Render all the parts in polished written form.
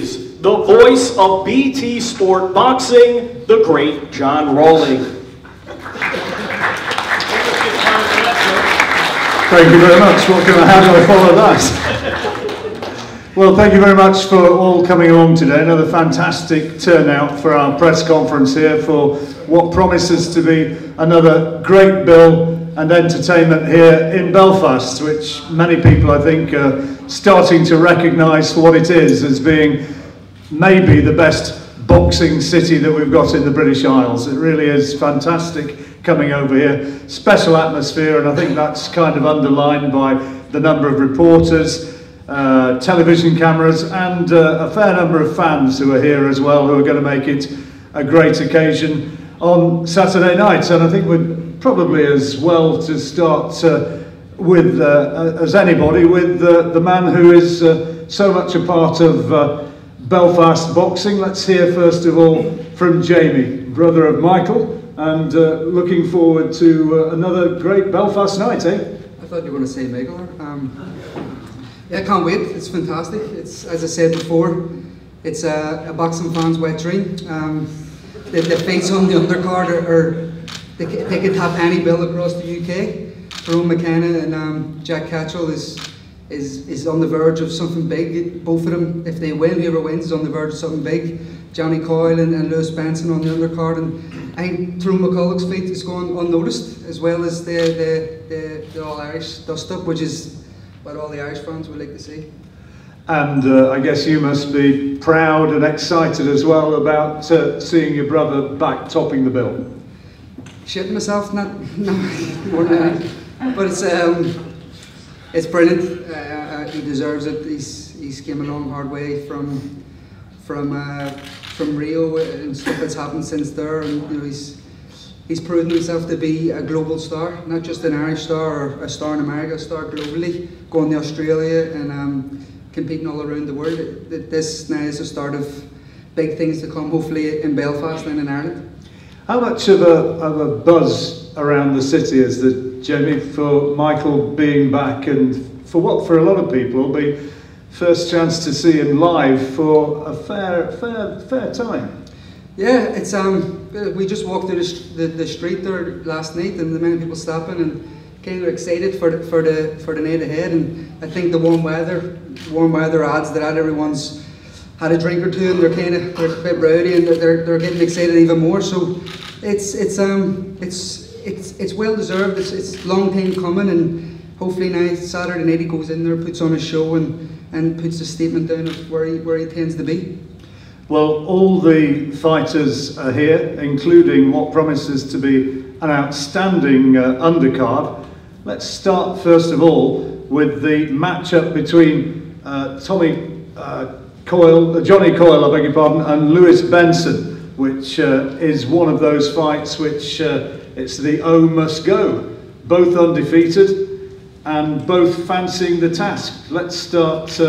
is the voice of BT Sport Boxing, the great John Rowling. Thank you very much. How do I follow that? Well, thank you very much for all coming along today. Another fantastic turnout for our press conference here for what promises to be another great bill and entertainment here in Belfast, which many people, I think, are starting to recognise for what it is, as being maybe the best boxing city that we've got in the British Isles. It really is fantastic coming over here. Special atmosphere, and I think that's kind of underlined by the number of reporters, television cameras, and a fair number of fans who are here as well, who are going to make it a great occasion on Saturday night. And I think we're probably as well to start with, as anybody, with the man who is so much a part of Belfast boxing. Let's hear first of all from Jamie, brother of Michael, and looking forward to another great Belfast night, eh? I thought you were going to say Michael. Yeah, I can't wait. It's fantastic. It's, as I said before, it's a boxing fan's wet dream. The fights on the undercard they could have any bill across the UK. CARROLL-McKENna and Jack Catterall is on the verge of something big. Both of them, if they win, whoever wins is on the verge of something big. Johnny Coyle and COYLE-BENSON on the undercard, and I think Tyrone-McCullough's fight is going unnoticed, as well as the All-Irish dust-up, which is what all the Irish fans would like to see. And I guess you must be proud and excited as well about seeing your brother back topping the bill. Shitting myself, not more than that. But it's brilliant. He deserves it. He's came a long hard way from Rio and stuff that's happened since there, and you know, he's proven himself to be a global star, not just an Irish star or a star in America, a star globally, going to Australia and competing all around the world. This now is the start of big things to come, hopefully in Belfast and in Ireland. How much of a buzz around the city is there, Jamie, for Michael being back, and for what for a lot of people will be first chance to see him live for a fair time? Yeah, it's we just walked through the street there last night, and the many people stopping and kind of excited for the night ahead. And I think the warm weather adds to that. Everyone's had a drink or two, and they're a bit rowdy, and they're getting excited even more. So it's well deserved. It's a long time coming, and hopefully now Saturday night he goes in there, puts on a show, and puts a statement down of where he tends to be. Well, all the fighters are here, including what promises to be an outstanding undercard. Let's start first of all with the matchup between Johnny Coyle, I beg your pardon, and Lewis Benson, which is one of those fights which it's the O must go. Both undefeated and both fancying the task. Let's start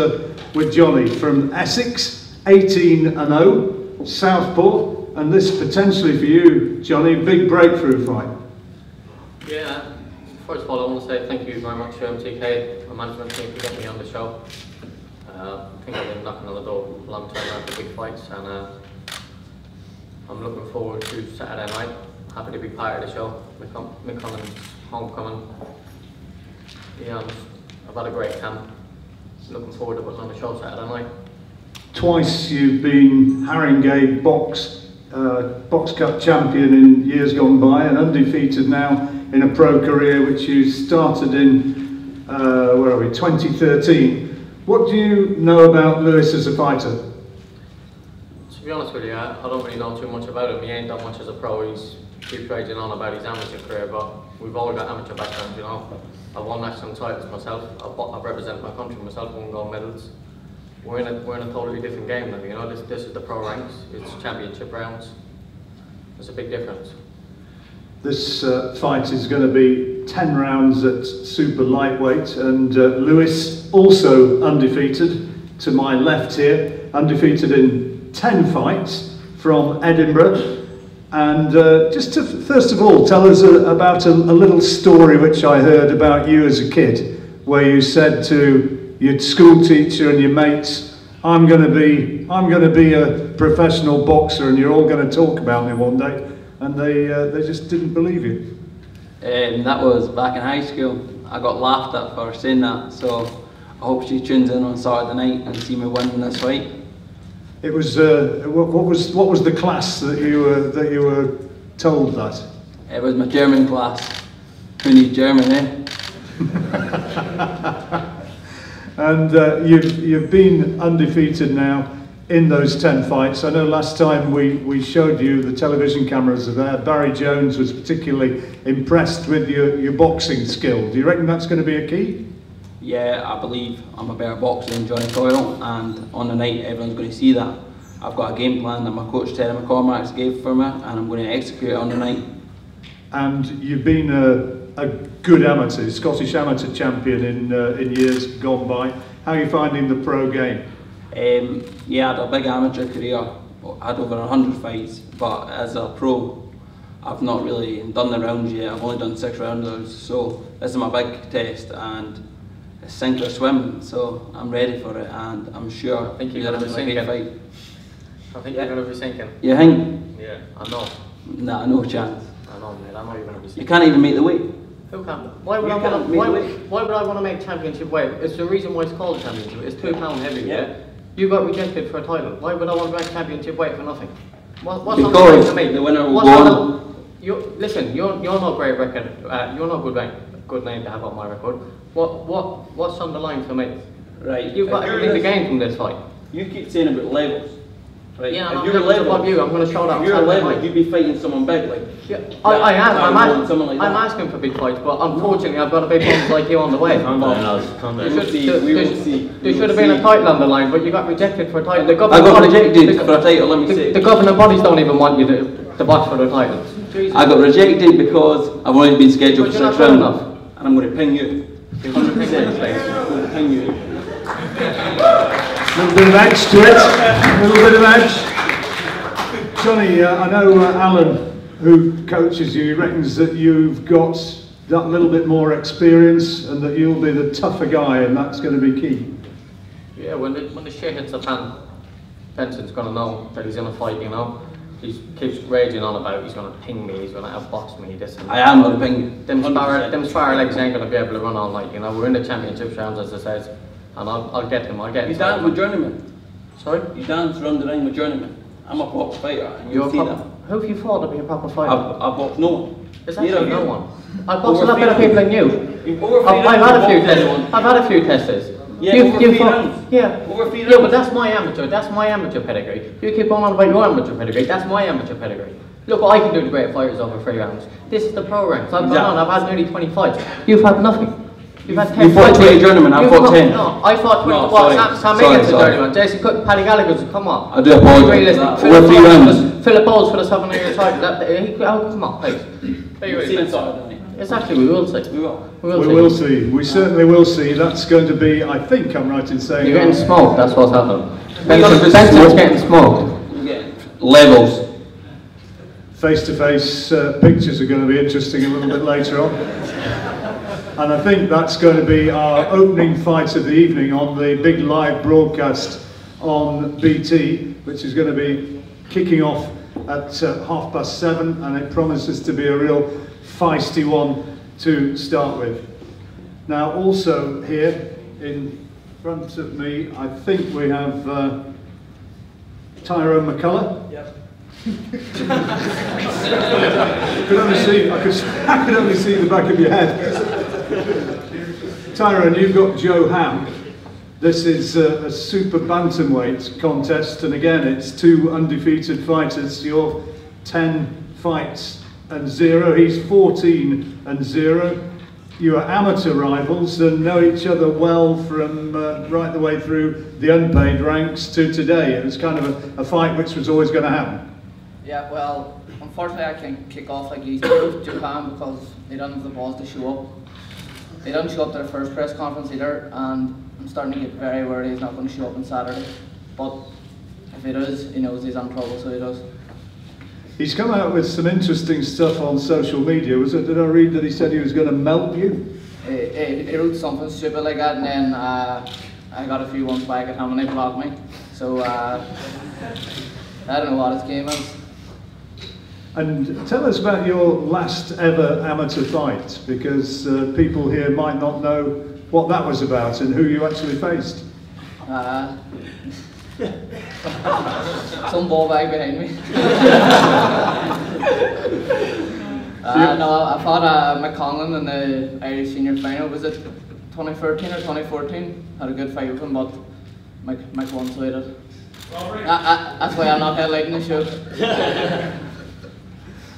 with Johnny from Essex. 18-0, Southpaw, and this potentially for you, Johnny, big breakthrough fight. Yeah, first of all I want to say thank you very much to MTK, my management team, for getting me on the show. I think I've been knocking on the door a long time now for big fights, and I'm looking forward to Saturday night. Happy to be part of the show, McConnell's homecoming. Yeah, I've had a great camp. Looking forward to putting on the show Saturday night. Twice you've been Haringey Box Cup champion in years gone by, and undefeated now in a pro career which you started in, 2013. What do you know about Lewis as a fighter? To be honest with you, I don't really know too much about him. He ain't done much as a pro. He's keeps raging on about his amateur career, but we've all got amateur backgrounds, you know. I've won national titles myself. I've represented my country myself, won gold medals. We're in a totally different game now, you know. This is the pro ranks, it's championship rounds. There's a big difference. This fight is going to be 10 rounds at super lightweight, and Lewis also undefeated to my left here, undefeated in 10 fights from Edinburgh. And just to first of all tell us about a little story which I heard about you as a kid, where you said to your school teacher and your mates, I'm going to be a professional boxer, and you're all going to talk about me one day, and they just didn't believe you. That was back in high school. I got laughed at for saying that, so I hope she tunes in on Saturday night and see me win this fight. It was what was the class that you were told that? It was my German class. Who needs German, eh? And you've been undefeated now in those 10 fights. I know last time we showed you, the television cameras are there, Barry Jones was particularly impressed with your boxing skill. Do you reckon that's going to be a key? Yeah, I believe I'm a better boxer than Johnny Coyle, and on the night everyone's going to see that. I've got a game plan that my coach Terry McCormack gave for me, and I'm going to execute it on the night. And you've been a good amateur, Scottish amateur champion in years gone by. How are you finding the pro game? Yeah, I had a big amateur career. I had over 100 fights, but as a pro, I've not really done the rounds yet. I've only done 6 rounders, so this is my big test, and it's sink or swim. So I'm ready for it, and I'm sure I think you're going to be sinking. Fight. I think you're going to be sinking. You think? Yeah, I know. Nah, no chance. I know, mate. I know you're going to be sinking. You can't even make the weight. Who can? Why would I want to make championship weight? It's the reason why it's called championship. It's £2 heavy. Yeah. You got rejected for a title. Why would I want to make championship weight for nothing? What's on the line to me? The winner will go on. Listen, you're not great record. You're not good name to have on my record. What's on the line for me? Right. You've got everything to gain from this fight. You keep saying about levels. Right. Yeah, I'm above you. I'm going to show that. If you're a level, you'd be fighting someone big, like. Yeah, I am. I'm asking for big fights, but unfortunately, I've got a big ones like you on the way. There should have been a title on the line, but you got rejected for a title. I got rejected for a title. Let me say. The governing bodies don't even want you to box for the title. I got rejected because I've only been scheduled for 6 rounds, and I'm going to ping you. 100%. I'm going to ping you. A little bit of edge to it, a little bit of edge. Johnny, I know Alan, who coaches you, reckons that you've got that little bit more experience and that you'll be the tougher guy, and that's going to be key. Yeah, when the shit hits the fan, Benson's going to know that he's in a fight, you know. He keeps raging on about he's going to ping me, he's going to outbox me, this and that. I am going to ping you. Them spar legs ain't going to be able to run all night, you know. We're in the championship rounds, as I said. And I'll get him, You dance with journeyman. Sorry? You dance around the ring with journeyman. I'm a proper fighter, and you'll see that. Who have you fought to be a proper fighter? I box no one. There's actually no one. I box a lot better people than you. I've had a few testers. Yeah, over 3 rounds. Yeah. Over 3 rounds. Yeah, but that's my amateur pedigree. You keep on about your amateur pedigree, that's my amateur pedigree. Look what I can do to great fighters over 3 rounds. This is the pro ranks. I've gone on, I've had nearly 20 fights. You've had nothing. You've had 10 fought 20 journeymen, I fought 10. No, I fought 20. No, Sam Megan's a journeyman. Jason Cook, Paddy Gallagher's, come on. I do apologise. Philip Bowles for the 7-year title. Oh, come on, please. Exactly, we will see. We will see. We certainly will see. That's going to be, I think I'm right in saying... You're getting smoked, that's what's happening. Benson's getting smoked. Levels. Face-to-face pictures are going to be interesting a little bit later on. And I think that's going to be our opening fight of the evening on the big live broadcast on BT, which is going to be kicking off at 7:30, and it promises to be a real feisty one to start with. Now, also here in front of me, I think we have Tyrone McCullough. Yep. I could only see the back of your head. Tyrone, you've got Joe Ham. This is a super bantamweight contest, and again, it's 2 undefeated fighters. You're 10 fights and 0. He's 14 and 0. You are amateur rivals and know each other well from right the way through the unpaid ranks to today. It was kind of a fight which was always going to happen. Yeah, well, unfortunately I can't kick off like these do Japan because they don't have the balls to show up. They don't show up to their first press conference either, and I'm starting to get very worried he's not going to show up on Saturday. But if he does, he knows he's in trouble, so he does. He's come out with some interesting stuff on social media. Did I read that he said he was going to melt you? He wrote something stupid like that, and then I got a few ones back at home and they blocked me. So I don't know what his game is. And tell us about your last ever amateur fight, because people here might not know what that was about and who you actually faced. Some ball bag behind me. No, I fought CONLAN in the Irish senior final. Was it 2013 or 2014? Had a good fight with him, but Mike won, so I did. That's why I'm not headlighting the show.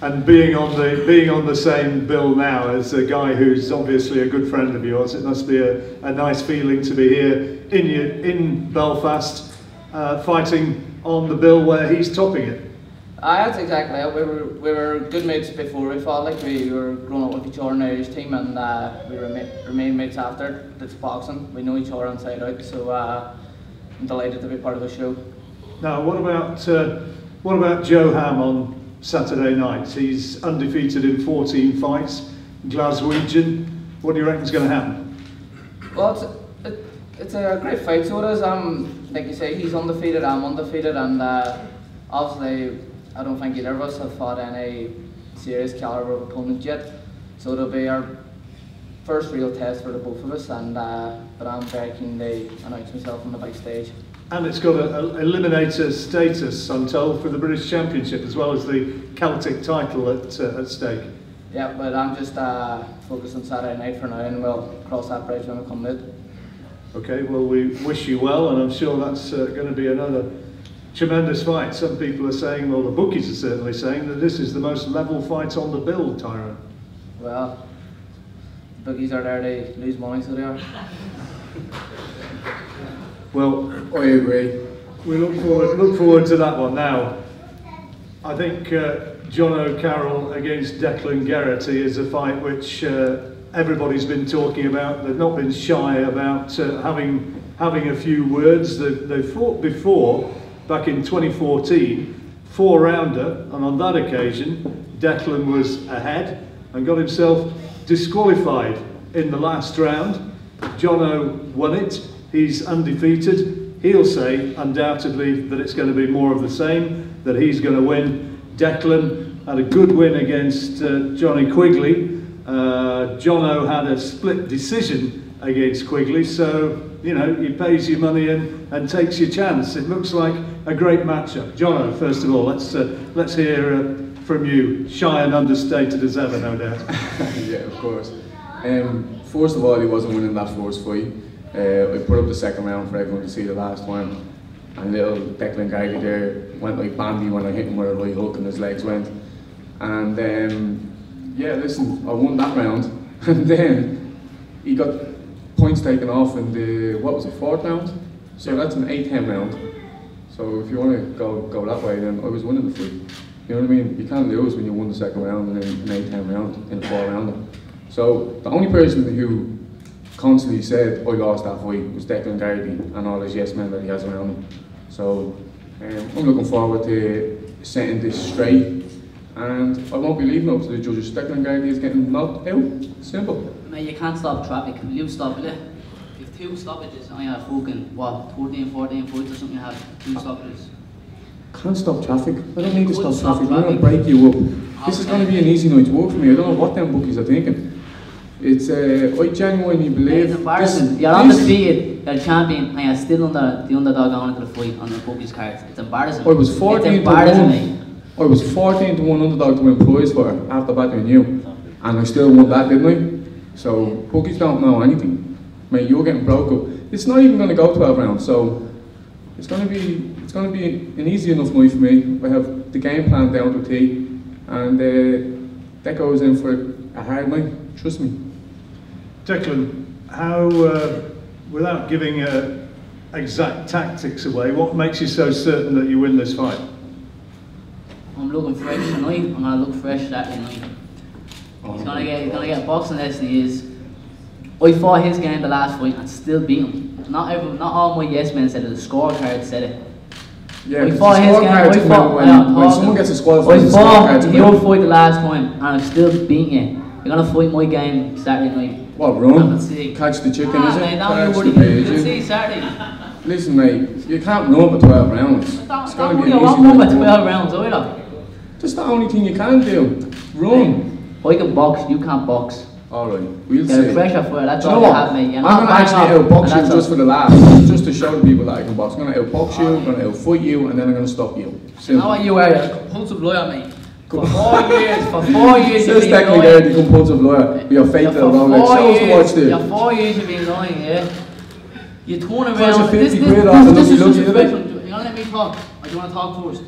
And being on the same bill now as a guy who's obviously a good friend of yours, it must be a nice feeling to be here in Belfast, fighting on the bill where he's topping it. That's exactly it. We were good mates before we fought. Like we were growing up with each other in the Irish team, and we remained mates after. It's boxing. We know each other inside out, so I'm delighted to be part of the show. Now, what about Joe Ham on Saturday night? He's undefeated in 14 fights, Glaswegian. What do you reckon is going to happen? Well, it's a great fight, so it is. Like you say, he's undefeated, I'm undefeated, and obviously I don't think either of us have fought any serious caliber of opponent yet. So it'll be our first real test for the both of us, and but I'm very keen to announce myself on the big stage. And it's got an eliminator status, I'm told, for the British Championship, as well as the Celtic title at stake. Yeah, but I'm just focused on Saturday night for now, and we'll cross that bridge when we come to it. Okay, well, we wish you well, and I'm sure that's going to be another tremendous fight. Some people are saying, well, the bookies are certainly saying, that this is the most level fight on the bill, Tyrone. Well, the bookies are there to lose money, so they are. Well, I agree. We look forward to that one. Now, I think John O'Carroll against Declan Geraghty is a fight which everybody's been talking about. They've not been shy about having a few words. They fought before, back in 2014, 4-rounder, and on that occasion, Declan was ahead and got himself disqualified in the last round. Jono won it. He's undefeated. He'll say, undoubtedly, that it's going to be more of the same, that he's going to win. Declan had a good win against Johnny Quigley. Jono had a split decision against Quigley, so, you know, he pays your money and takes your chance. It looks like a great matchup. Jono, first of all, let's hear from you. Shy and understated as ever, no doubt. Yeah, of course. First of all, he wasn't winning that first fight. I put up the second round for everyone to see the last one, and little Declan Geraghty there went like Bambi when I hit him with a right hook and his legs went. And yeah, listen, I won that round, and then he got points taken off in the, what was it, 4th round? So that's an 8-10 round. So if you want to go that way, then I was winning the fight. You know what I mean? You can't lose when you won the second round and then an 8-10 round in a 4-rounder. So the only person who constantly said I lost that fight was Declan Geraghty and all his yes men that he has around him. So I'm looking forward to setting this straight, and I won't be leaving up to the judges. Declan Geraghty is getting knocked out. Simple. Mate, you can't stop traffic. Will you stop it? You've 2 stoppages and you have fucking, what, 14 points or something, you have 2 stoppages. Can't stop traffic. I don't need to stop traffic. I'm going to break you up. This is going to be an easy night's work for me. I don't know what them bookies are thinking. It's, I genuinely believe... It's embarrassing. You're undefeated, you're a champion, and you're still the underdog going into the fight on the bookies cards. It's embarrassing. I was 14 to 1. I was 14 to 1 underdog to win prize for after battling you, and I still won that, didn't I? So bookies don't know anything. Mate, you're getting broke up. It's not even going to go 12 rounds, so it's going to be an easy enough night for me. I have the game plan down to a T, and that goes in for a hard night. Trust me. Declan, how, without giving exact tactics away, what makes you so certain that you win this fight? I'm looking fresh tonight. I'm gonna look fresh Saturday night. He's gonna get a boxing lesson. He is. I fought his game the last fight and still beat him. Not all my yes men said it. The scorecard said it. Yeah, I fought his game. when someone gets a squad for the I fought your fight the last time and I'm still beating you. You're gonna fight my game Saturday night. What, run? Let's see. Catch the chicken, Ah, is it? mate, don't Catch you the worry. Let's pigeon. see Saturday. Listen, mate, you can't run for 12 rounds. It's Don't going to worry, be I an won't easy run night. for 12 rounds either. That's the only thing you can do. Run. I can box, you can't box. Alright, we'll There's see. pressure for it, that's Do you all know you what? have, mate. You're I'm not going to bang actually up, outbox and you that's just all. for the laughs, just to show the people that I can box. I'm going to outbox you, I'm going to outfoot you, and then I'm going to stop you. You know what you are? You're a compulsive lawyer, mate. For 4 years, for 4 years you've Says been technically lying. there, the compulsive lawyer. Be a fake Yeah, little for Rolex. 4 Show us the watch years, there. yeah, 4 years you've been lying, yeah? You turn Cost around, you 50 this quid off the is lucky just lucky, a isn't it? professional. You gonna let me talk? Or do you want to talk first?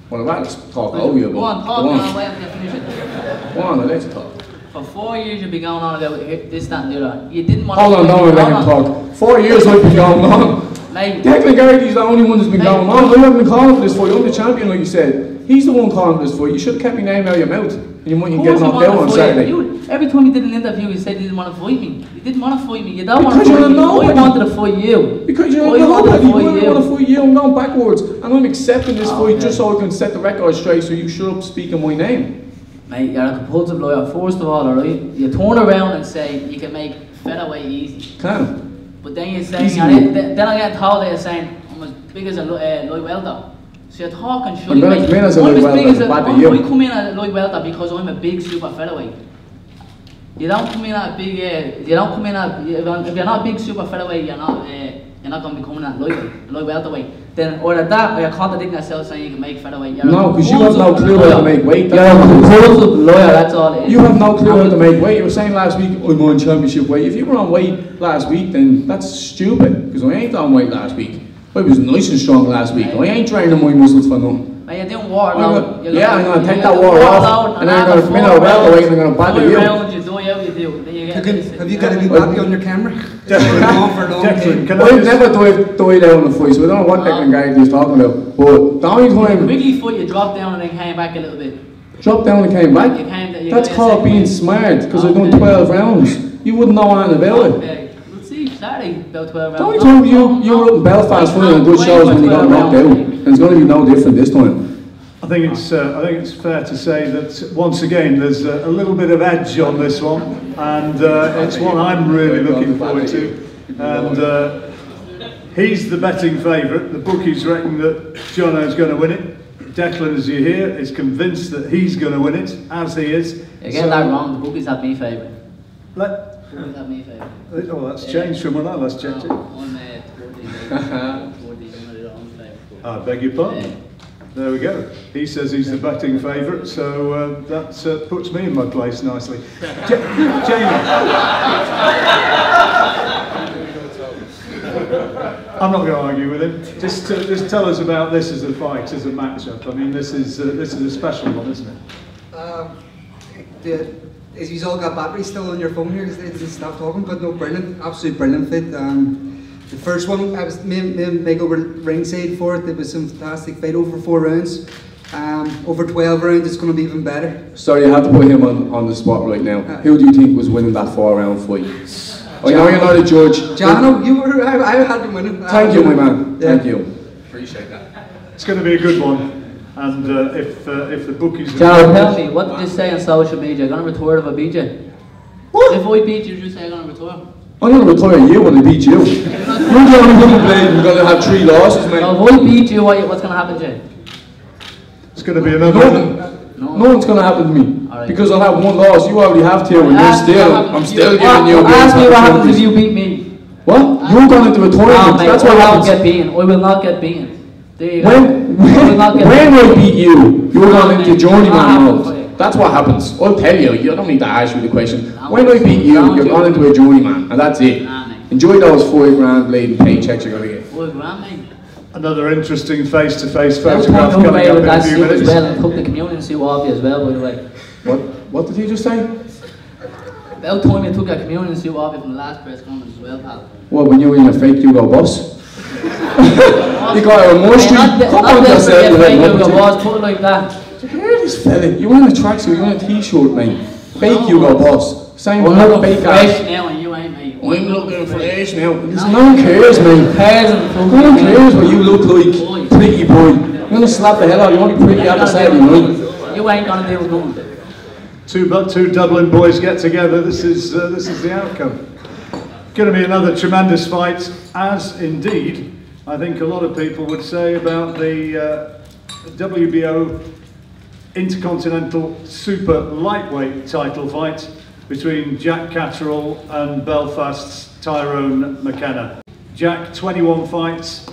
Well, I'd rather talk over you, but Go on, talk, go and on. I'll wait until you finish it. Go on, let's talk. For 4 years you've been going on about this, that, and the other. You didn't want Hold on, don't let him talk. 4 years I've been going on. Mate, Declan Garrity's the only one that's been Mate. going on. I haven't been calling for this fight. I'm the champion, like you said. He's the one calling for this fight. You should have kept my name out of your mouth. And you mightn't get knocked out on Saturday. Every time you did an interview, you said you didn't want to fight me. You didn't want to fight me. You don't want to Because fight you're me. nobody. I wanted to fight you. Because you're I wanted nobody. to You fight wouldn't you. want to fight you. I'm going backwards. And I'm accepting this Oh, fight okay. just so I can set the record straight so you shut up speaking my name. Mate, you're a compulsive lawyer. First of all, alright, you turn around and say you can make featherweight easy. Can. But then you're saying, Easy. then I get told that you're saying, I'm as big as a light welter. So you're talking shit. I'm gonna come in as a light welter, bad to you. I come in as a light welter because I'm a big super featherweight. You don't come in at a big, you don't come in at, if you're not a big super featherweight, you're not going to be coming at light welterweight. Then either that or you're contradicting yourself saying you can make featherweight. You're No, because you have no clue how to make weight. You're a compulsive lawyer, that's all it is. You have no clue how to make weight. You were saying last week, I'm on championship weight. If you were on weight last week, then that's stupid. Because I ain't on weight last week. I was nice and strong last week. I ain't training my muscles for nothing. Mate, you're doing water load. Yeah, I'm going to take that water off, and then I'm going to come in at a welterweight and I'm going to batter you. Rounds, you do out, you do. Then you get Have you got a new baby on your camera? Declan, can I I've just- never died out on the fight, so I don't know what Declan Garrity is talking about. But the only time quickly foot, you dropped down and then came back a little bit. dropped down and came back, You came, that's got called your being second smart, because I've done Okay. 12 rounds. You wouldn't know anything about it. Okay. Let's see, Saturday, about 12 rounds. The only time you were up in Belfast winning a good show is when you got knocked out. And it's going to be no different this time. I think it's fair to say that once again there's a little bit of edge on this one, and it's one I'm really looking forward to. And he's the betting favourite. The bookies reckon that Jono's going to win it. Declan, as you hear, is convinced that he's going to win it, as he is. You're getting that wrong. The bookies have me favourite. Let, Bookies have me favourite. oh, that's changed from when I last checked it. I'm 40. I'm favourite. I beg your pardon. There we go. He says he's the betting favourite, so that puts me in my place nicely. Jamie. I'm not going to argue with him. Just tell us about this as a fight, as a matchup. I mean, this is a special one, isn't it? Is you all got batteries still on your phone here? Because stop talking. But no, brilliant, absolute brilliant fit. The first one, I was me and Michael were ringside for it. It was some fantastic fight over 4 rounds. Over 12 rounds, it's going to be even better. Sorry, I have to put him on the spot right now. Who do you think was winning that 4-round fight? I know you're not a judge. Jano, you were. I had him winning. Thank you, my man. Yeah. Thank you. Appreciate that. It's going to be a good one. And if the bookies... John, tell me, what did you say on social media? You're going to retire if I beat you? What? If I beat you, you say you're going to retire? I'm going to retire you when I beat you. You're the only one who played. We're going to have 3 losses, mate. So if I beat you, what's going to happen to you? It's going to be another... Nothing's going to happen to me. Alright. Because I'll have 1 loss. You already have 2, and I'm still giving you a Ask me what happens if you beat me. What? You're going into a tournament. Mate, That's what I won't happens. get beaten. I will not get beaten. There you go. When I beat you, you're going into journeyman happen for mode. you. That's what happens. I'll tell you. You don't need to ask me the question. Nah, When I beat you, nah, you're going into a journeyman, and that's it. Nah, mate. Enjoy those 5 grand bleeding paychecks you're going to get. 5 grand, mate. Another interesting face-to-face That was photograph talking coming away up with in a that few suit as minutes. well and took the communion suit off you as well, by the way. What did he just say? About time you took your communion suit off you from the last press conference as well, pal. What, when you were in your fake Hugo Boss? You got a more street. Come on, not yourself. desperate you fake head Hugo number Boss, put it like that. two. Hear this fella. You wearing a tracksuit, you're wearing a t-shirt, mate. Fake Hugo Boss. Same I'm with looking fake fresh ass. now and you ain't, mate. I'm looking fresh now. Listen, no one cares, mate. Cares and No one cares what you look like. Pretty boy. You're gonna slap the hell out of you. You're only pretty out the side of your night. You ain't gonna do nothing. Two Dublin boys get together. This is the outcome. Going to be another tremendous fight, as indeed I think a lot of people would say about the WBO Intercontinental Super Lightweight title fight between Jack Catterall and Belfast's Tyrone McKenna. Jack, 21 fights,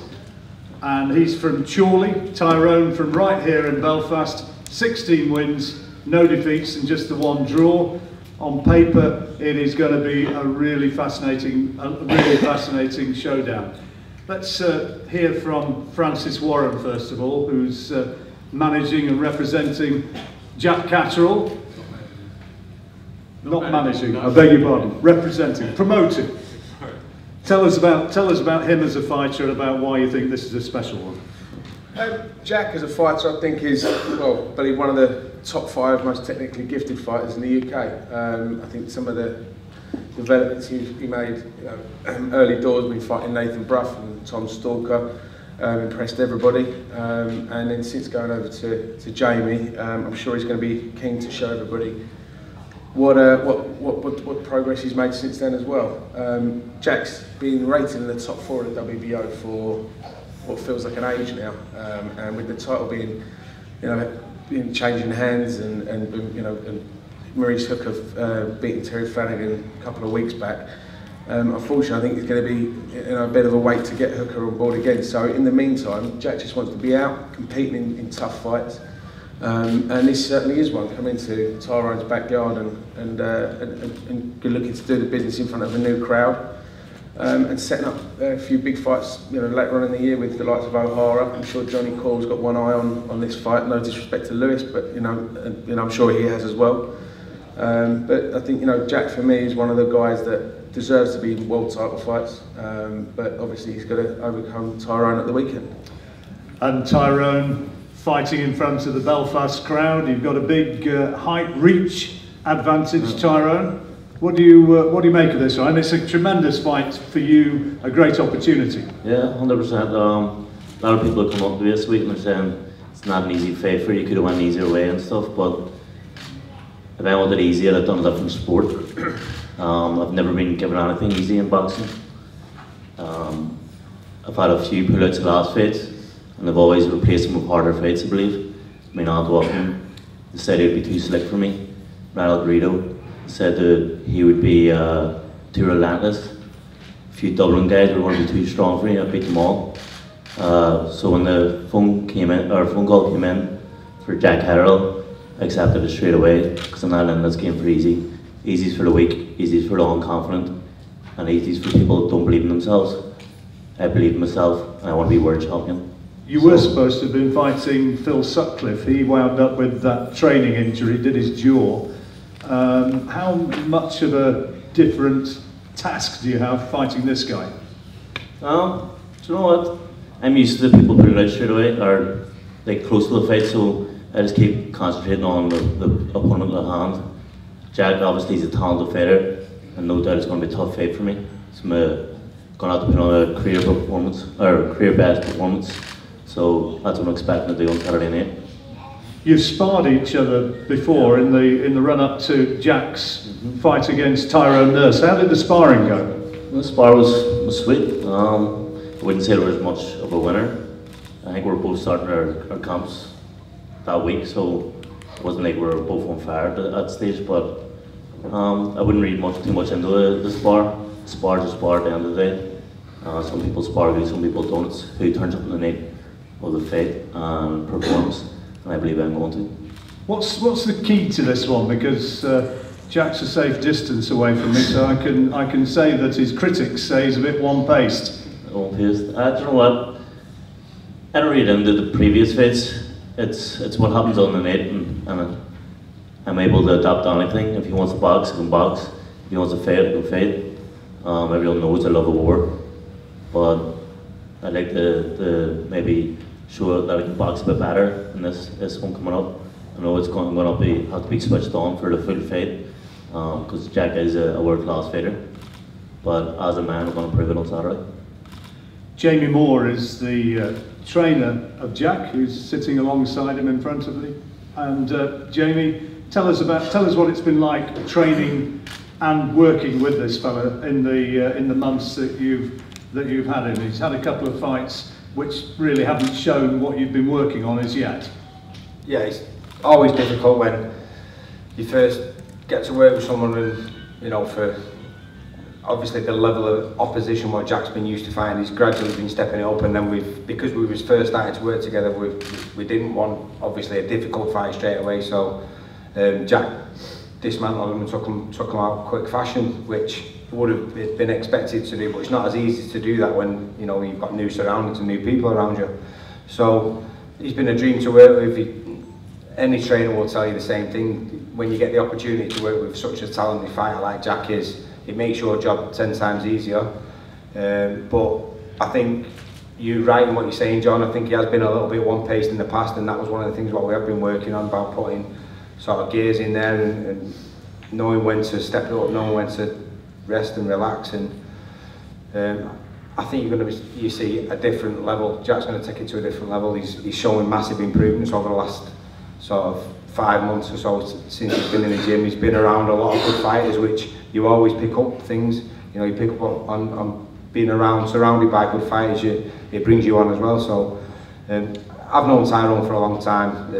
and he's from Chorley. Tyrone from right here in Belfast, 16 wins, no defeats and just the one draw. On paper, it is going to be a really fascinating showdown. Let's hear from Francis Warren first of all, who's managing and representing Jack Catterall. Not managing, I beg your pardon. Representing, promoting. Tell us about him as a fighter and about why you think this is a special one. Jack as a fighter, I think is, well, I believe one of the top 5 most technically gifted fighters in the UK. I think some of the developments he made, early doors, been fighting Nathan Bruff and Tom Stalker, impressed everybody. And then since going over to Jamie, I'm sure he's going to be keen to show everybody what progress he's made since then as well. Jack's been rated in the top 4 of the WBO for what feels like an age now, and with the title being, changing hands and Maurice Hooker beating Terry Flanagan a couple of weeks back. Unfortunately, I think it's going to be a bit of a wait to get Hooker on board again. So in the meantime, Jack just wants to be out competing in tough fights. And this certainly is one, coming to Tyrone's backyard and looking to do the business in front of a new crowd, and setting up a few big fights later on in the year with the likes of O'Hara. I'm sure Johnny Cole's got one eye on this fight, no disrespect to Lewis, but I'm sure he has as well. But I think Jack for me is one of the guys that deserves to be in world title fights, but obviously he's got to overcome Tyrone at the weekend. And Tyrone fighting in front of the Belfast crowd, you've got a big height reach advantage, Tyrone. What do you make of this one? It's a tremendous fight for you, a great opportunity. Yeah, 100%. A lot of people have come up to me this week and they're saying it's not an easy fight for you, could have went an easier way and stuff, but if I wanted it easier, I've done a different sport. I've never been given anything easy in boxing. I've had a few pullouts the last fights, and I've always replaced them with harder fights, I believe. I mean, Aunt Walton decided it would be too slick for me. Ronald Greedo said that he would be too relentless. A few Dublin guys were going to be too strong for me, I beat them all. So when the phone call came in for Jack Catterall, I accepted it straight away, because I'm not in this game for easy. Easy's for the weak, easy's for the unconfident, and easy's for people that don't believe in themselves. I believe in myself, and I want to be world champion. You were supposed to have been fighting Phil Sutcliffe. He wound up with that training injury, did his jaw. How much of a different task do you have fighting this guy? Do you know what? I'm used to the people putting it out straight away, or like close to the fight, so I just keep concentrating on the opponent at hand. Jack obviously is a talented fighter, and no doubt it's going to be a tough fight for me. So I'm going to have to put on a career performance, or career best performance. So that's what I'm expecting to do on Saturday night. You've sparred each other before in the run-up to Jack's fight against Tyrone Nurse. How did the sparring go? The spar was sweet. I wouldn't say there was much of a winner. I think we were both starting our camps that week, so it wasn't like we were both on fire at that stage. But I wouldn't read too much into the spar. Spar's a spar at the end of the day. Some people spar good, some people don't. It's who turns up in the night of the fight and performs. And I believe I'm going to. What's the key to this one? Because Jack's a safe distance away from me, so I can say that his critics say he's a bit one-paced. One-paced. Do you know what? I don't read into the previous fights. It's what happens on the night, and I'm able to adapt to anything. If he wants to box, he can box. If he wants to fight, he can fight. Everyone knows I love a war, but I'd like to maybe show that I can box a bit better in this one coming up. I know it's going to have to be switched on for the full fight, because Jack is a world-class fighter. But as a man, I'm going to prove it on Saturday. Jamie Moore is the trainer of Jack, who's sitting alongside him in front of me. And Jamie, Tell us what it's been like training and working with this fella in the months that you've had him. He's had a couple of fights which really haven't shown what you've been working on as yet. Yeah, it's always difficult when you first get to work with someone, and you know, for obviously the level of opposition what Jack's been used to fighting, he's gradually been stepping it up, and then because we was first starting to work together, we didn't want obviously a difficult fight straight away, so Jack dismantled him and took him out quick fashion, which would have been expected to do, but it's not as easy to do that when you know you've got new surroundings and new people around you. So he's been a dream to work with. Any trainer will tell you the same thing. When you get the opportunity to work with such a talented fighter like Jack is, it makes your job 10 times easier. But I think you're right in what you're saying, John. I think he has been a little bit one-paced in the past, and that was one of the things what we have been working on, about putting sort of gears in there and knowing when to step it up, knowing when to rest and relax. And I think you see a different level. Jack's going to take it to a different level. He's showing massive improvements over the last sort of 5 months or so since he's been in the gym. He's been around a lot of good fighters, which you always pick up things. You know, you pick up on being surrounded by good fighters. It brings you on as well. So I've known Tyrone for a long time.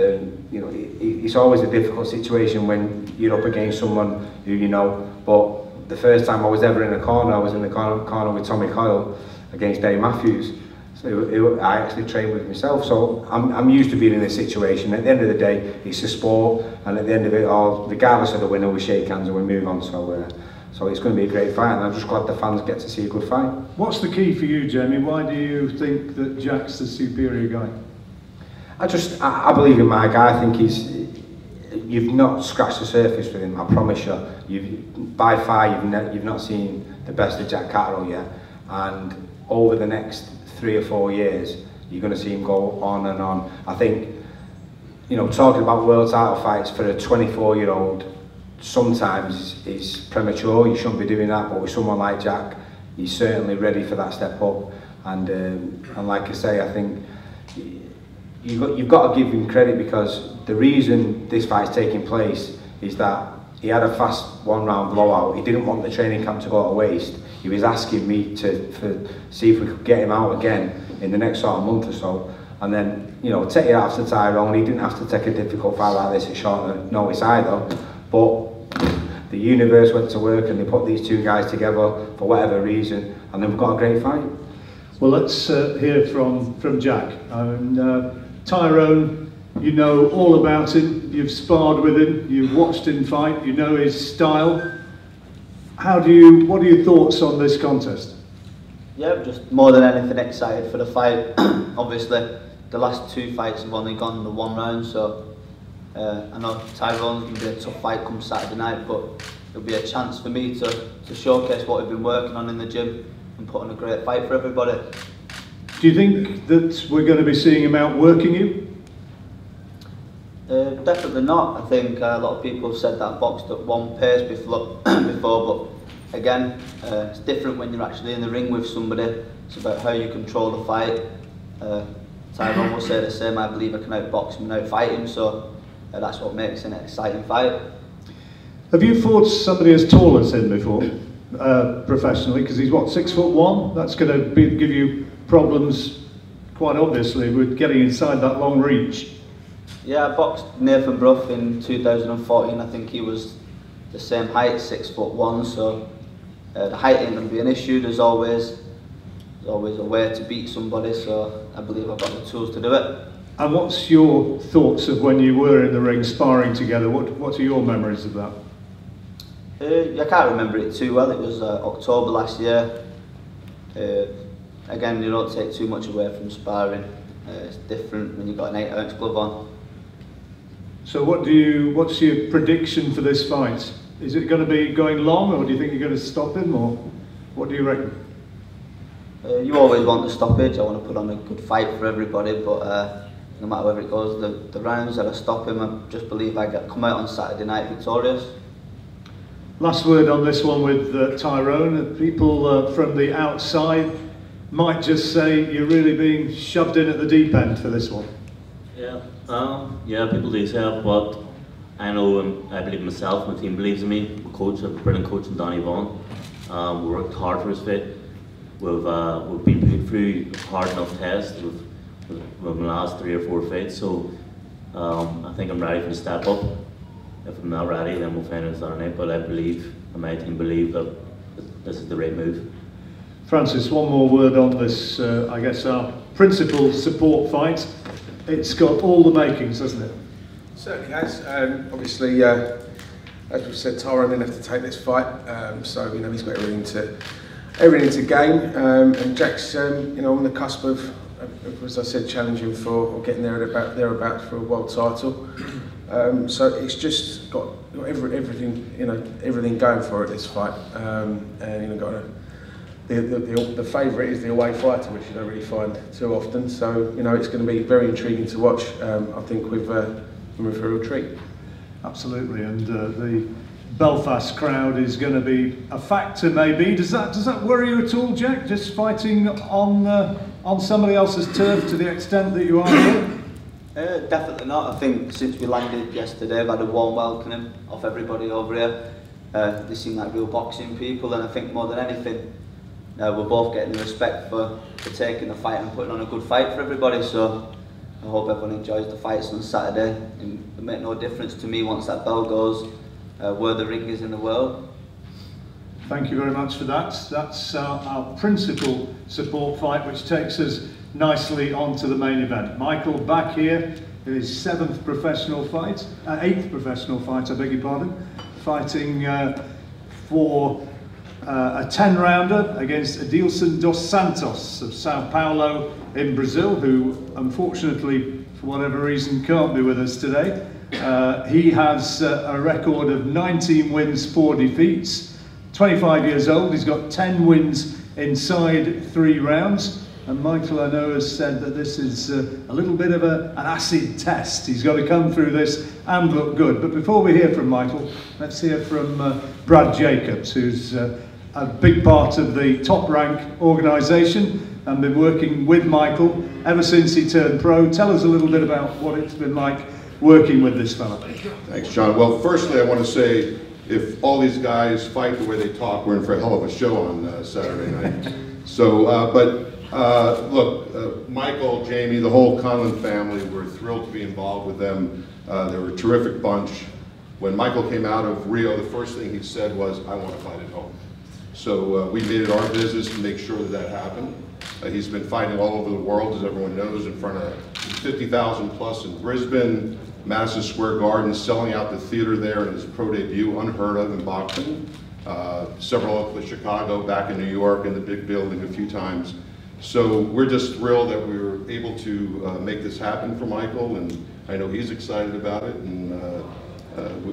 You know, it's always a difficult situation when you're up against someone who you know. But the first time I was ever in a corner, I was in the corner with Tommy Coyle against Dave Matthews. So I actually trained with myself, so I'm used to being in this situation. At the end of the day, it's a sport, and at the end of it all, regardless of the winner, we shake hands and we move on. So it's going to be a great fight, and I'm just glad the fans get to see a good fight. What's the key for you, Jamie? Why do you think that Jack's the superior guy? I believe in my guy. I think you've not scratched the surface with him. I promise you. By far, you've not seen the best of Jack Catterall yet, and over the next 3 or 4 years, you're going to see him go on and on. I think, you know, talking about world title fights for a 24-year-old sometimes is premature. You shouldn't be doing that, but with someone like Jack, he's certainly ready for that step up. And like I say, I think you've got to give him credit, because the reason this fight's taking place is that he had a fast one-round blowout. He didn't want the training camp to go to waste. He was asking me to see if we could get him out again in the next sort of month or so. And then, you know, take it after Tyrone. He didn't have to take a difficult fight like this at short notice either. But the universe went to work, and they put these two guys together for whatever reason, and then we've got a great fight. Well, let's hear from Jack. Tyrone, you know all about him. You've sparred with him. You've watched him fight. You know his style. What are your thoughts on this contest? Yeah, just more than anything excited for the fight. Obviously, the last 2 fights have only gone the 1 round, so I know Tyrone's going to be a tough fight come Saturday night, but it'll be a chance for me to showcase what we've been working on in the gym and put on a great fight for everybody. Do you think that we're going to be seeing him outworking you? Definitely not. I think a lot of people have said that I boxed at one pace before, but again, it's different when you're actually in the ring with somebody. It's about how you control the fight. Tyrone will say the same. I believe I can outbox him and outfight him, so that's what makes an exciting fight. Have you fought somebody as tall as him before, professionally? Because he's what, 6'1"? That's going to give you problems, quite obviously, with getting inside that long reach. Yeah, I boxed Nathan Bruff in 2014. I think he was the same height, 6'1", so the height ain't going to be an issue. There's always a way to beat somebody, so I believe I've got the tools to do it. And what's your thoughts of when you were in the ring sparring together? What are your memories of that? I can't remember it too well. It was October last year. Again, you don't take too much away from sparring. It's different when you've got an 8-ounce glove on. So what's your prediction for this fight? Is it going to be going long, or do you think you're going to stop him, or what do you reckon? You always want the stoppage. I want to put on a good fight for everybody, but no matter where it goes, the rounds that I stop him, I just believe I come out on Saturday night victorious. Last word on this one with Tyrone. People from the outside might just say you're really being shoved in at the deep end for this one. Yeah, yeah, people do say that, but I know I believe in myself, my team believes in me. My coach, I have a brilliant coach in Danny Vaughan. We worked hard for his fit. We've been put through a hard enough test with my last 3 or 4 fights, so I think I'm ready for the step up. If I'm not ready, then we'll find out Saturday night, but I believe, and my team believe, that this is the right move. Francis, one more word on this, I guess our principal support fight. It's got all the makings, hasn't it? Certainly has. Obviously, as we said, Tyrone didn't have to take this fight, so you know he's got everything to gain. And Jack's you know, on the cusp of, as I said, challenging for or getting thereabouts for a world title. So it's just got everything, you know, everything going for it, this fight. And you know, got the favourite is the away fighter, which you don't really find too often. So you know, it's going to be very intriguing to watch. I think with a real treat. Absolutely, and the Belfast crowd is going to be a factor, maybe. Does that worry you at all, Jack? Just fighting on somebody else's turf to the extent that you are here? Definitely not. I think since we landed yesterday, I've had a warm welcome of everybody over here. They seem like real boxing people, and I think more than anything, we're both getting the respect for taking the fight and putting on a good fight for everybody. So I hope everyone enjoys the fights on Saturday. It make no difference to me once that bell goes where the ring is in the world. Thank you very much for that. That's our principal support fight, which takes us nicely onto the main event. Michael back here in his 8th professional fight, I beg your pardon, fighting for a 10-rounder against Adilson dos Santos of Sao Paulo in Brazil, who unfortunately, for whatever reason, can't be with us today. He has a record of 19 wins, 4 defeats, 25 years old. He's got 10 wins inside 3 rounds. And Michael, I know, has said that this is a little bit of an acid test. He's got to come through this and look good. But before we hear from Michael, let's hear from Brad Jacobs, who's a big part of the Top Rank organisation and been working with Michael ever since he turned pro. Tell us a little bit about what it's been like working with this fella. Thanks, John. Well, firstly, I want to say, if all these guys fight the way they talk, we're in for a hell of a show on Saturday night. So, look, Michael, Jamie, the whole Conlan family, we're thrilled to be involved with them. They were a terrific bunch. When Michael came out of Rio, the first thing he said was, I want to fight at home. So we made it our business to make sure that that happened. He's been fighting all over the world, as everyone knows, in front of 50,000 plus in Brisbane, Madison Square Garden, selling out the theater there in his pro debut, unheard of in boxing. Several up in Chicago, back in New York, in the big building a few times. So we're just thrilled that we were able to make this happen for Michael, and I know he's excited about it, and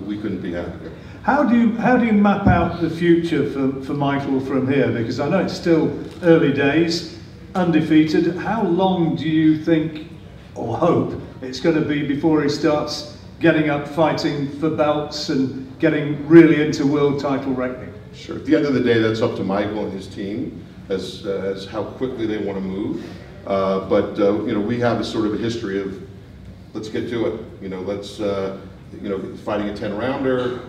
we couldn't be happier. How do you map out the future for Michael from here? Because I know it's still early days, undefeated. How long do you think, or hope, it's going to be before he starts getting up fighting for belts and getting really into world title reckoning? Sure. At the end of the day, that's up to Michael and his team as how quickly they want to move. You know, we have a sort of a history of, let's get to it. You know, let's you know, fighting a 10-rounder,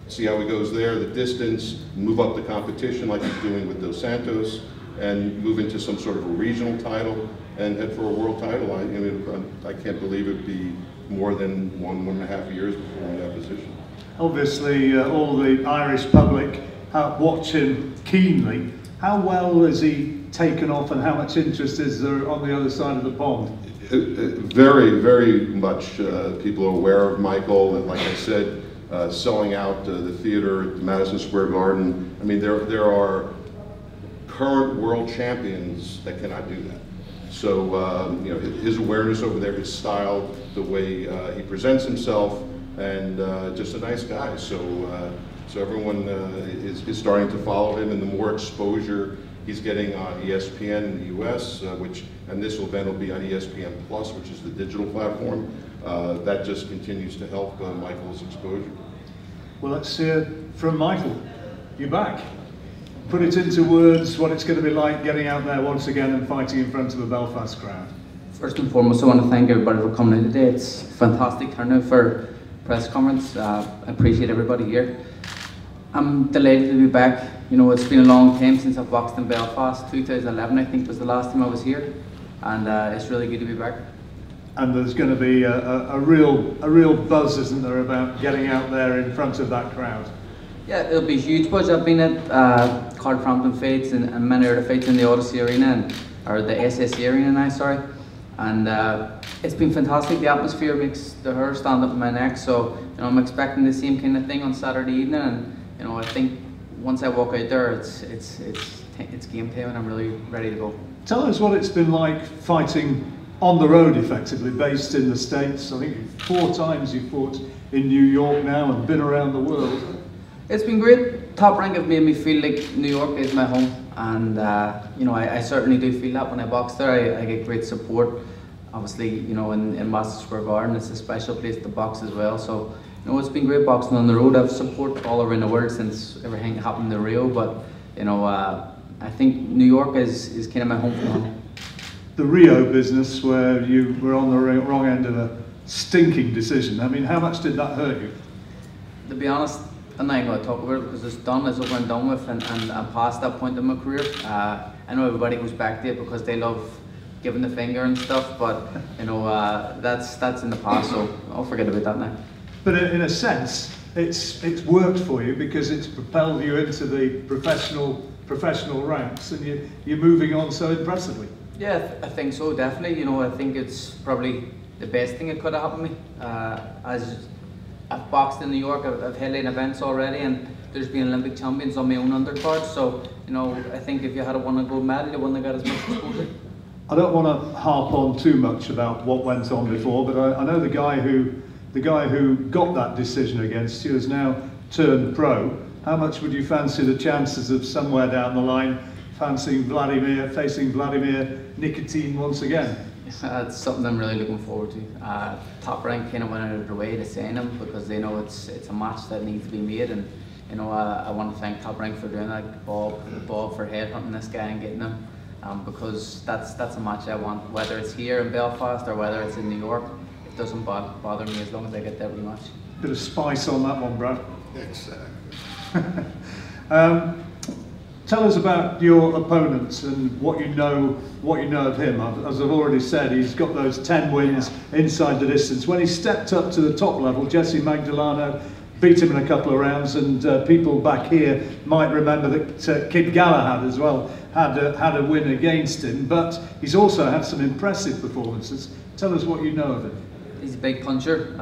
see how he goes there, the distance, move up the competition like he's doing with Dos Santos, and move into some sort of a regional title and head for a world title. I mean, I can't believe it'd be more than 1.5 years before we're in that position. Obviously, all the Irish public watch him keenly. How well has he taken off, and how much interest is there on the other side of the pond? Very, very much people are aware of Michael, and like I said, selling out the theater at the Madison Square Garden. I mean, there are current world champions that cannot do that. So, you know, his awareness over there, his style, the way he presents himself, and just a nice guy. So, so everyone is starting to follow him, and the more exposure he's getting on ESPN in the US, and this event will be on ESPN Plus, which is the digital platform, that just continues to help Michael's exposure. Well, let's hear from Michael. You're back. Put it into words what it's going to be like getting out there once again and fighting in front of a Belfast crowd. First and foremost, I want to thank everybody for coming in today. It's a fantastic turnout for press conference. I appreciate everybody here. I'm delighted to be back. You know, it's been a long time since I've boxed in Belfast. 2011, I think, was the last time I was here, and it's really good to be back. And there's going to be a real buzz, isn't there, about getting out there in front of that crowd? Yeah, it'll be a huge buzz. I've been at Cardiff fights and many other fights in the Odyssey Arena, or the SSE Arena now, sorry. And it's been fantastic. The atmosphere makes the hair stand up on my neck. So, you know, I'm expecting the same kind of thing on Saturday evening. And, you know, I think once I walk out there, it's game time, and I'm really ready to go. Tell us what it's been like fighting on the road, effectively, based in the States. I think 4 times you fought in New York now and been around the world. It's been great. Top Rank have made me feel like New York is my home, and you know, I certainly do feel that when I box there. I get great support. Obviously, you know, in Madison Square Garden, it's a special place to box as well. So, you know, it's been great boxing on the road. I've support all around the world since everything happened in Rio, but you know, I think New York is kind of my home for now. The Rio business, where you were on the wrong end of a stinking decision. I mean, how much did that hurt you? To be honest, I'm not even going to talk about it because it's done, it's over and done with, and I'm past that point in my career. I know everybody goes back to it because they love giving the finger and stuff, but you know, that's in the past, so I'll forget about that now. But in a sense, it's worked for you because it's propelled you into the professional ranks, and you're moving on so impressively. Yeah, I think so, definitely. You know, I think it's probably the best thing that could have happened to me. As I've boxed in New York, I've headlined events already, and there's been Olympic champions on my own undercard. So, you know, I think if you had won a gold medal, you wouldn't have got as much exposure. I don't want to harp on too much about what went on before, but I know the guy who got that decision against you has now turned pro. How much would you fancy the chances of somewhere down the line facing Vladimir Nicotine once again? It's something I'm really looking forward to. Top Rank kind of went out of their way to sign him because they know it's a match that needs to be made, and you know, I want to thank Top Rank for doing that. Bob for headhunting this guy and getting him, because that's a match I want, whether it's here in Belfast or whether it's in New York. It doesn't bother me as long as I get that rematch. Bit of spice on that one, Brad. Exactly. Tell us about your opponents and what you know of him. As I've already said, he's got those 10 wins inside the distance. When he stepped up to the top level, Jesse Magdaleno beat him in a couple of rounds, and people back here might remember that Kid Galahad as well had a win against him, but he's also had some impressive performances. Tell us what you know of him. He's a big puncher.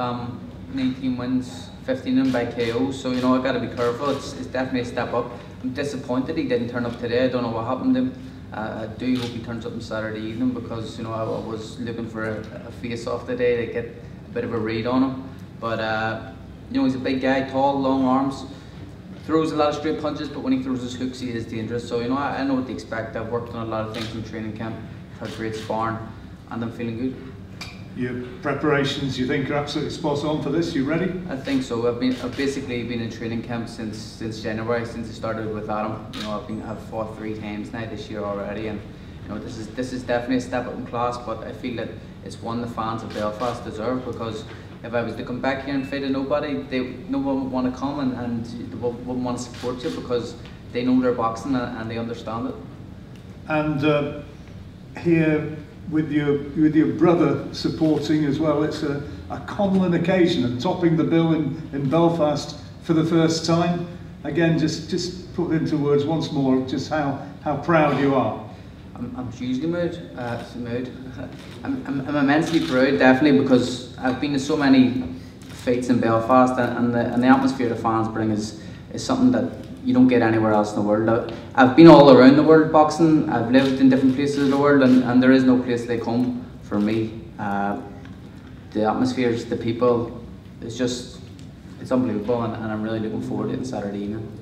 19 wins, 15 of them by KO, so you know, I've got to be careful. It's definitely a step up. I'm disappointed he didn't turn up today. I don't know what happened to him. I do hope he turns up on Saturday evening, because you know, I was looking for a face-off today to get a bit of a read on him. But you know, he's a big guy, tall, long arms, throws a lot of straight punches, but when he throws his hooks, he is dangerous. So you know, I know what to expect. I've worked on a lot of things in training camp, had great sparring, and I'm feeling good. Your preparations, you think, are absolutely spot on for this? You ready? I think so. I've basically been in training camp since January, since I started with Adam. You know, I've fought 3 times now this year already, and you know, this is definitely a step up in class. But I feel that it's one the fans of Belfast deserve, because if I was to come back here and fight a nobody, no one would want to come, and they wouldn't want to support you because they know they're boxing and they understand it. And here, with your brother supporting as well, it's a Conlan occasion and topping the bill in Belfast for the first time. Again, just put into words once more just how proud you are. I'm hugely moved. I'm immensely proud, definitely, because I've been to so many fights in Belfast, and the atmosphere the fans bring is something that you don't get anywhere else in the world. I've been all around the world boxing. I've lived in different places in the world, and there is no place like home for me. The atmospheres, the people, it's unbelievable, and I'm really looking forward to it on Saturday evening.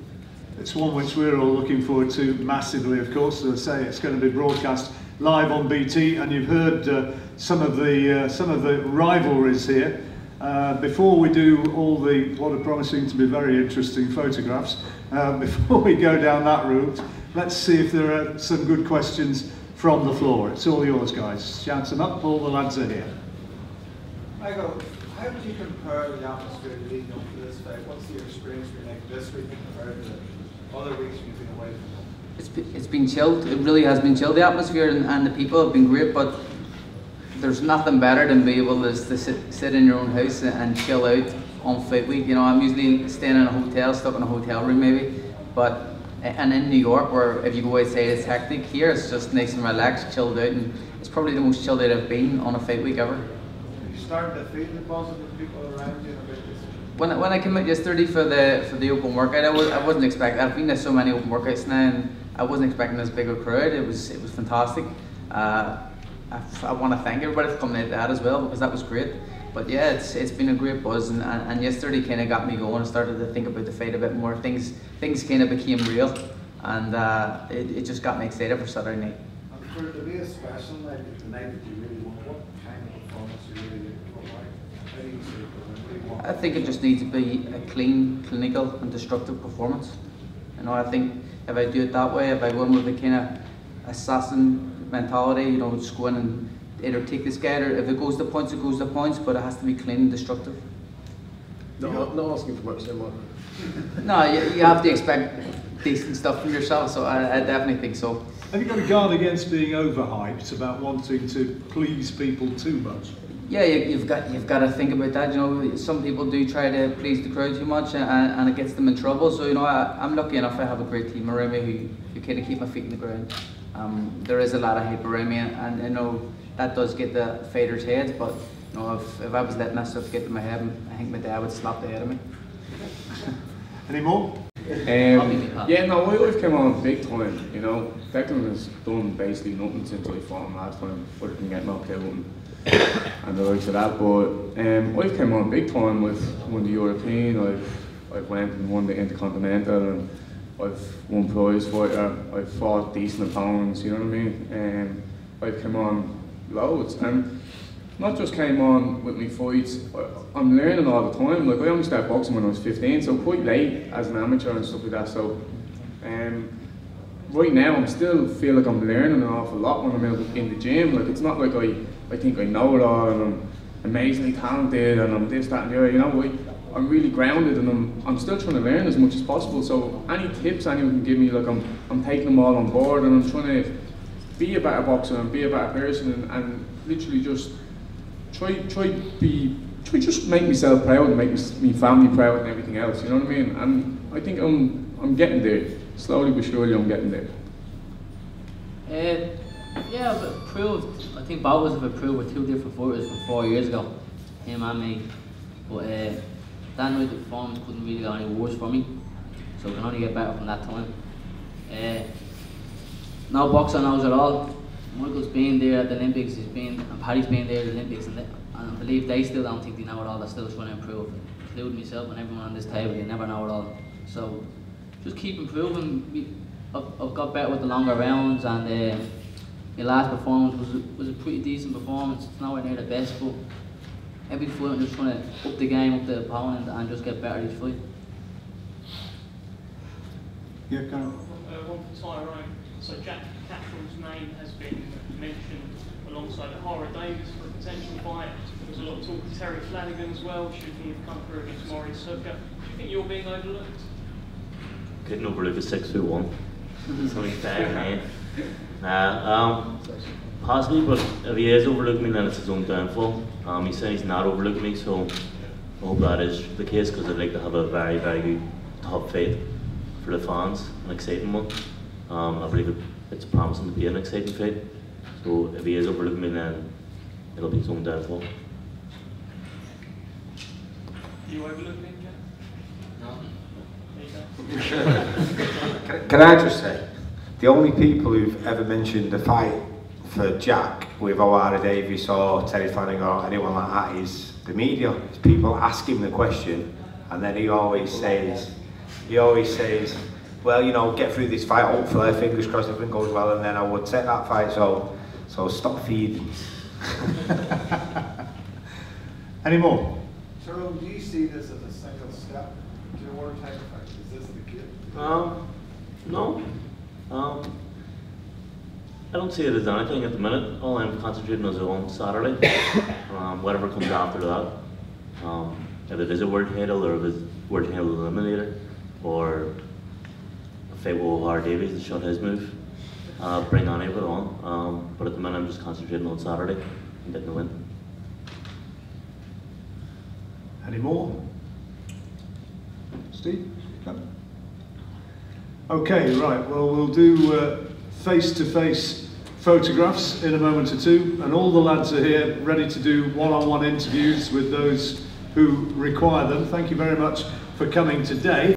It's one which we're all looking forward to massively, of course. As I say, it's going to be broadcast live on BT, and you've heard some of the rivalries here. Before we do all what are promising to be very interesting photographs, before we go down that route, let's see if there are some good questions from the floor. It's all yours, guys. Shout them up, all the lads are here. Michael, How would you compare the atmosphere leading up to this fight? What's your experience been like this week compared to other weeks you've been away from home? It's been chilled. It really has been chilled. The atmosphere and the people have been great, but there's nothing better than being able to sit in your own house and chill out on fight week. You know, I'm usually staying in a hotel, stuck in a hotel room maybe, and in New York, where if you go outside it's hectic. Here it's just nice and relaxed, chilled out, and it's probably the most chilled out I've been on a fight week ever. You started to feel the positive people around you about this? When I came out yesterday for the open workout, I wasn't expecting. I've been to so many open workouts now, and I wasn't expecting this big a crowd. It was fantastic. I want to thank everybody for coming out to that as well, because that was great. But yeah, it's been a great buzz, and yesterday kind of got me going. I started to think about the fight a bit more. Things kind of became real, and it just got me excited for Saturday night. And for it to be a special night, the night that you really want, what kind of performance are you really looking for? How do you see it? What do you want? I think it just needs to be a clean, clinical, and destructive performance. You know, I think if I do it that way, if I go in with a kind of assassin mentality, you know, just go in and either take this guy, or if it goes to points, it goes to points, but it has to be clean and destructive. Not asking for much anymore. No, you have to expect decent stuff from yourself, so I definitely think so. Have you got to guard against being overhyped, about wanting to please people too much? Yeah, you've got to think about that. You know, some people do try to please the crowd too much, and it gets them in trouble. So you know, I'm lucky enough. I have a great team around me who kind of keep my feet in the ground. There is a lot of hype around me, and you know that does get the fighters' heads. But you know, if I was letting that stuff get to my head, I think my dad would slap the head of me. Any more? Yeah, no, we always came on big time. You know, Declan has done basically nothing since I fought him last time, other than getting knocked out and the likes of that. But I've came on big time with won the European. I've went and won the Intercontinental, and I've won prize fighter. I've fought decent opponents. You know what I mean? I've come on loads, and not just came on with me fights. I'm learning all the time. Like, I only started boxing when I was 15, so quite late as an amateur and stuff like that. So right now, I still feel like I'm learning an awful lot when I'm out in the gym. Like, it's not like I think I know it all and I'm amazingly talented and I'm this, that and the other. You know, I'm really grounded, and I'm still trying to learn as much as possible. So any tips anyone can give me, like, I'm taking them all on board, and I'm trying to be a better boxer and be a better person, and literally just try just make myself proud and make my family proud and everything else. You know what I mean? And I think I'm getting there. Slowly but surely, I'm getting there. Yeah, but proved. I think both of us have improved with two different fighters from 4 years ago, him and me. But that night the performance couldn't really go any worse for me, so I can only get better from that time. No boxer knows it all. Michael's been there at the Olympics, and Paddy's been there at the Olympics, and I believe they still don't think they know it all. They're still trying to improve, including myself and everyone on this table. You never know it all. So just keep improving. I've got better with the longer rounds, and your last performance was a pretty decent performance. It's nowhere near the best, but every fight I'm just trying to up the game, up the opponent, and just get better each fight. Yeah, go on. One for Tyrone. So Jack Catterall's name has been mentioned alongside Hara Davis for a potential fight. There's a lot of talk of Terry Flanagan as well, should he have come through against Maurice Sucker. Do you think you're being overlooked? Getting overlooked at 6'1". Something bad, man. Possibly, but if he is overlooking me, then it's his own downfall. He said he's not overlooking me, so I hope that is the case, because I'd like to have a very, very good top fight for the fans, an exciting one. I believe it's promising to be an exciting fight. So if he is overlooking me, then it'll be his own downfall. You overlook me, Jack? No. Can I just say, the only people who've ever mentioned the fight for Jack with O'Hara Davis or Terry Flanagan or anyone like that is the media. It's people ask him the question, and then he always says, well, you know, get through this fight, hopefully, fingers crossed everything goes well, and then I would take that fight, so stop feeding. Any more? Tyrone, do you see this as a single step to your war title fight? Is this the kid? No. I don't see it as anything at the minute. All I'm concentrating on is on Saturday. Whatever comes after that, If it is a world title or if it's world title eliminator or a fight with Howard Davies to shut his move, bring any of it on. But at the minute I'm just concentrating on Saturday and getting the win. Any more? Steve? No. Okay, right, well we'll do face-to-face photographs in a moment or two, and all the lads are here ready to do one-on-one interviews with those who require them. Thank you very much for coming today.